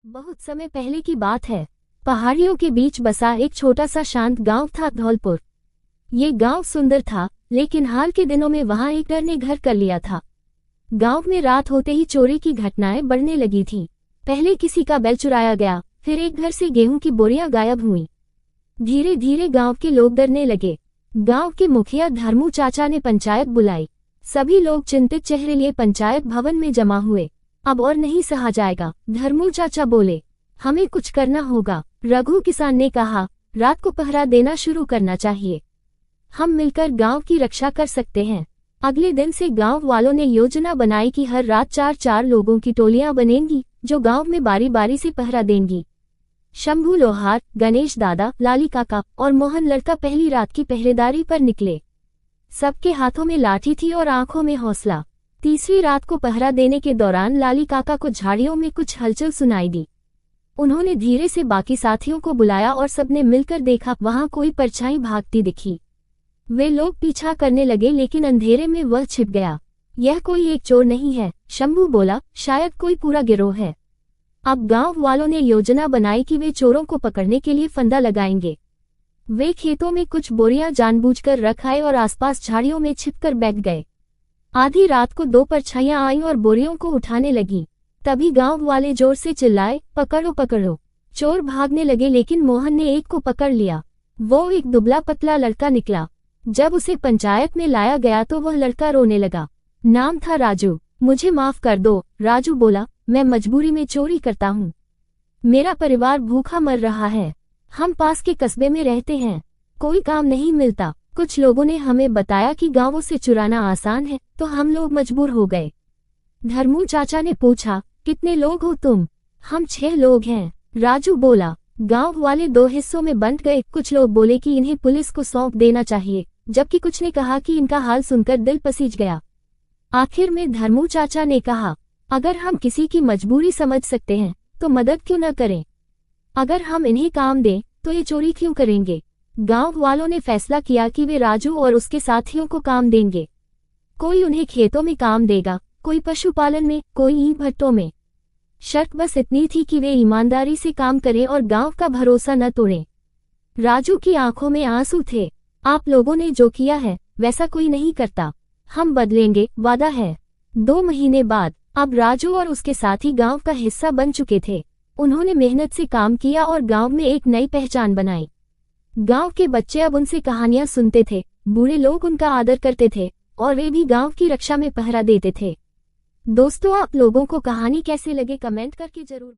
बहुत समय पहले की बात है। पहाड़ियों के बीच बसा एक छोटा सा शांत गांव था धौलपुर। ये गांव सुंदर था, लेकिन हाल के दिनों में वहां एक डर ने घर कर लिया था। गांव में रात होते ही चोरी की घटनाएं बढ़ने लगी थीं। पहले किसी का बैल चुराया गया, फिर एक घर से गेहूं की बोरियां गायब हुईं। धीरे धीरे गांव के लोग डरने लगे। गांव के मुखिया धर्मू चाचा ने पंचायत बुलाई। सभी लोग चिंतित चेहरे लिए पंचायत भवन में जमा हुए। अब और नहीं सहा जाएगा, धर्मू चाचा बोले। हमें कुछ करना होगा, रघु किसान ने कहा। रात को पहरा देना शुरू करना चाहिए। हम मिलकर गांव की रक्षा कर सकते हैं। अगले दिन से गांव वालों ने योजना बनाई कि हर रात 4-4 लोगों की टोलियां बनेंगी, जो गांव में बारी बारी से पहरा देंगी। शंभू लोहार, गणेश दादा, लाली काका और मोहन लड़का पहली रात की पहरेदारी पर निकले। सबके हाथों में लाठी थी और आंखों में हौसला। तीसरी रात को पहरा देने के दौरान लाली काका को झाड़ियों में कुछ हलचल सुनाई दी। उन्होंने धीरे से बाकी साथियों को बुलाया और सबने मिलकर देखा, वहां कोई परछाई भागती दिखी। वे लोग पीछा करने लगे, लेकिन अंधेरे में वह छिप गया। यह कोई एक चोर नहीं है, शंभू बोला, शायद कोई पूरा गिरोह है। अब गांव वालों ने योजना बनाई कि वे चोरों को पकड़ने के लिए फंदा लगाएंगे। वे खेतों में कुछ बोरियां जानबूझकर रख आए और आसपास झाड़ियों में छिपकर बैठ गए। आधी रात को 2 परछाइयां आईं और बोरियों को उठाने लगी। तभी गांव वाले जोर से चिल्लाए, पकड़ो पकड़ो। चोर भागने लगे, लेकिन मोहन ने एक को पकड़ लिया। वो एक दुबला पतला लड़का निकला। जब उसे पंचायत में लाया गया तो वह लड़का रोने लगा। नाम था राजू। मुझे माफ कर दो, राजू बोला, मैं मजबूरी में चोरी करता हूँ। मेरा परिवार भूखा मर रहा है। हम पास के कस्बे में रहते हैं, कोई काम नहीं मिलता। कुछ लोगों ने हमें बताया कि गांवों से चुराना आसान है, तो हम लोग मजबूर हो गए। धर्मू चाचा ने पूछा, कितने लोग हो तुम? हम 6 लोग हैं, राजू बोला। गांव वाले 2 हिस्सों में बंट गए। कुछ लोग बोले कि इन्हें पुलिस को सौंप देना चाहिए, जबकि कुछ ने कहा कि इनका हाल सुनकर दिल पसीज गया। आखिर में धर्मू चाचा ने कहा, अगर हम किसी की मजबूरी समझ सकते हैं तो मदद क्यों न करें? अगर हम इन्हें काम दें तो ये चोरी क्यों करेंगे? गांव वालों ने फैसला किया कि वे राजू और उसके साथियों को काम देंगे। कोई उन्हें खेतों में काम देगा, कोई पशुपालन में, कोई ईंट भट्टों में। शर्त बस इतनी थी कि वे ईमानदारी से काम करें और गांव का भरोसा न तोड़ें। राजू की आंखों में आंसू थे। आप लोगों ने जो किया है वैसा कोई नहीं करता। हम बदलेंगे, वादा है। 2 महीने बाद अब राजू और उसके साथी गांव का हिस्सा बन चुके थे। उन्होंने मेहनत से काम किया और गांव में एक नई पहचान बनाई। गांव के बच्चे अब उनसे कहानियां सुनते थे, बूढ़े लोग उनका आदर करते थे और वे भी गांव की रक्षा में पहरा देते थे। दोस्तों, आप लोगों को कहानी कैसे लगे कमेंट करके जरूर